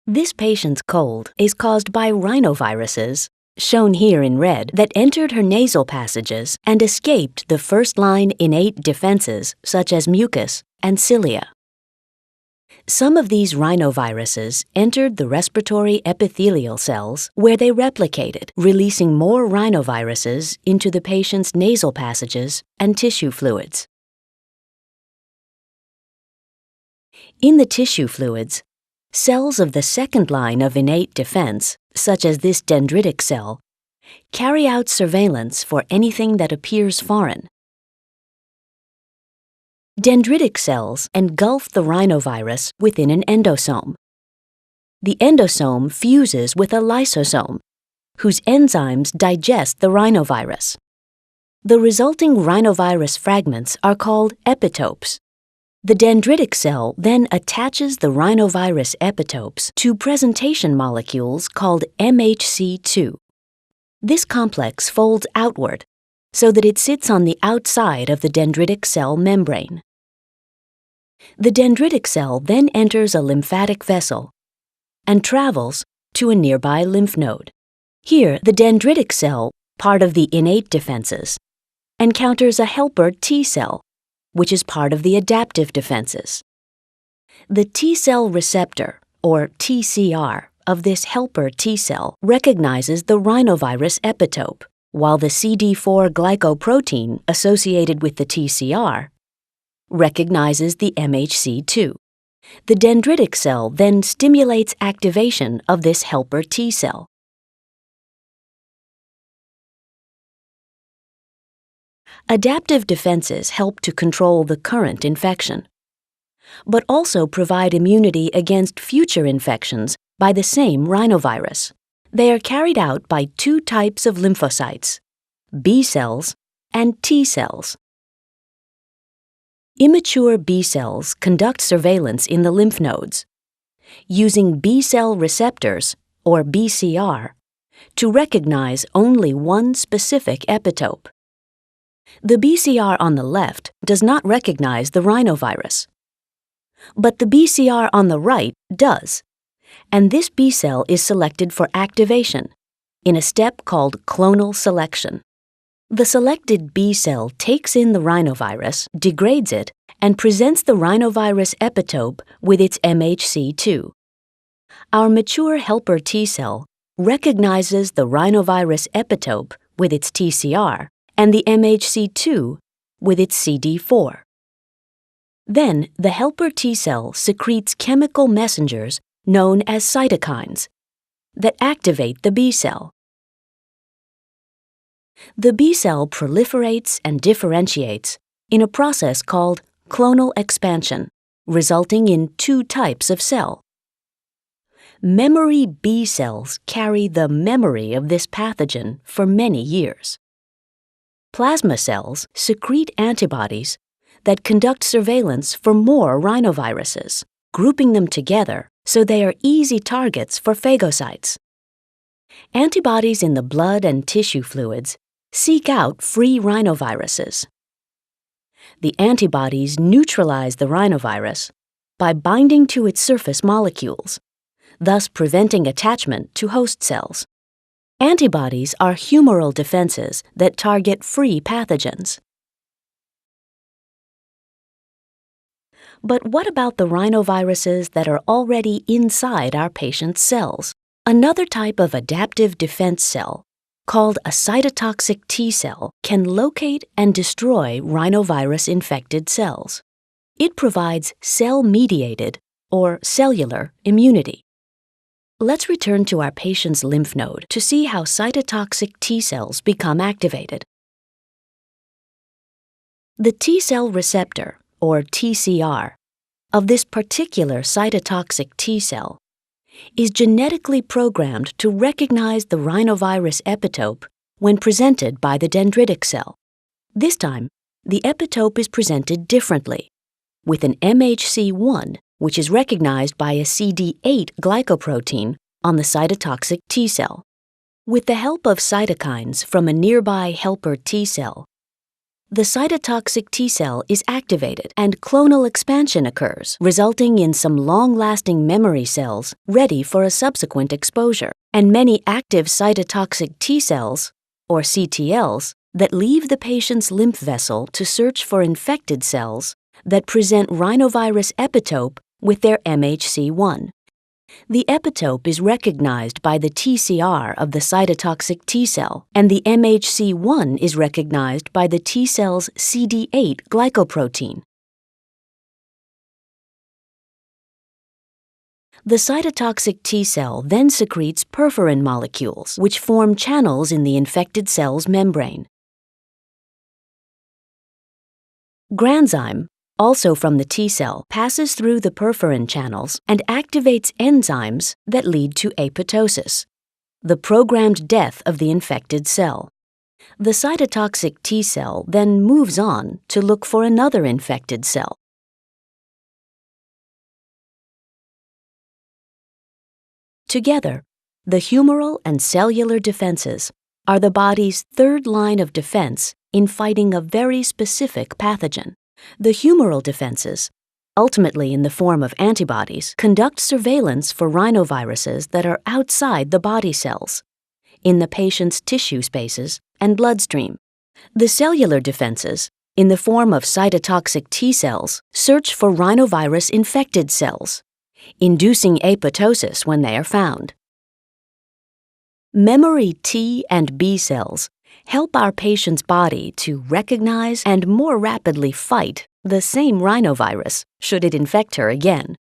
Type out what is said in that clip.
This patient's cold is caused by rhinoviruses, shown here in red, that entered her nasal passages and escaped the first-line innate defenses such as mucus and cilia. Some of these rhinoviruses entered the respiratory epithelial cells where they replicated, releasing more rhinoviruses into the patient's nasal passages and tissue fluids. In the tissue fluids, cells of the second line of innate defense, such as this dendritic cell, carry out surveillance for anything that appears foreign. Dendritic cells engulf the rhinovirus within an endosome. The endosome fuses with a lysosome, whose enzymes digest the rhinovirus. The resulting rhinovirus fragments are called epitopes. The dendritic cell then attaches the rhinovirus epitopes to presentation molecules called MHC2. This complex folds outward so that it sits on the outside of the dendritic cell membrane. The dendritic cell then enters a lymphatic vessel and travels to a nearby lymph node. Here, the dendritic cell, part of the innate defenses, encounters a helper T cell, which is part of the adaptive defenses. The T cell receptor, or TCR, of this helper T cell recognizes the rhinovirus epitope, while the CD4 glycoprotein associated with the TCR recognizes the MHC2. The dendritic cell then stimulates activation of this helper T cell. Adaptive defenses help to control the current infection, but also provide immunity against future infections by the same rhinovirus. They are carried out by two types of lymphocytes, B cells and T cells. Immature B cells conduct surveillance in the lymph nodes, using B cell receptors, or BCR, to recognize only one specific epitope. The BCR on the left does not recognize the rhinovirus, but the BCR on the right does, and this B cell is selected for activation in a step called clonal selection. The selected B cell takes in the rhinovirus, degrades it, and presents the rhinovirus epitope with its MHC2. Our mature helper T cell recognizes the rhinovirus epitope with its TCR and the MHC2 with its CD4. Then, the helper T cell secretes chemical messengers known as cytokines that activate the B cell. The B cell proliferates and differentiates in a process called clonal expansion, resulting in two types of cell. Memory B cells carry the memory of this pathogen for many years. Plasma cells secrete antibodies that conduct surveillance for more rhinoviruses, grouping them together so they are easy targets for phagocytes. Antibodies in the blood and tissue fluids seek out free rhinoviruses. The antibodies neutralize the rhinovirus by binding to its surface molecules, thus preventing attachment to host cells. Antibodies are humoral defenses that target free pathogens. But what about the rhinoviruses that are already inside our patient's cells? Another type of adaptive defense cell, called a cytotoxic T cell, can locate and destroy rhinovirus-infected cells. It provides cell-mediated, or cellular, immunity. Let's return to our patient's lymph node to see how cytotoxic T cells become activated. The T cell receptor, or TCR, of this particular cytotoxic T cell is genetically programmed to recognize the rhinovirus epitope when presented by the dendritic cell. This time, the epitope is presented differently, with an MHC1, which is recognized by a CD8 glycoprotein on the cytotoxic T cell. With the help of cytokines from a nearby helper T cell, the cytotoxic T cell is activated and clonal expansion occurs, resulting in some long-lasting memory cells ready for a subsequent exposure, and many active cytotoxic T cells, or CTLs, that leave the patient's lymph vessel to search for infected cells that present rhinovirus epitope with their MHC1. The epitope is recognized by the TCR of the cytotoxic T cell, and the MHC1 is recognized by the T cell's CD8 glycoprotein. The cytotoxic T cell then secretes perforin molecules, which form channels in the infected cell's membrane. Granzyme, also from the T cell, passes through the perforin channels and activates enzymes that lead to apoptosis, the programmed death of the infected cell. The cytotoxic T cell then moves on to look for another infected cell. Together, the humoral and cellular defenses are the body's third line of defense in fighting a very specific pathogen. The humoral defenses, ultimately in the form of antibodies, conduct surveillance for rhinoviruses that are outside the body cells, in the patient's tissue spaces and bloodstream. The cellular defenses, in the form of cytotoxic T cells, search for rhinovirus-infected cells, inducing apoptosis when they are found. Memory T and B cells help our patient's body to recognize and more rapidly fight the same rhinovirus should it infect her again.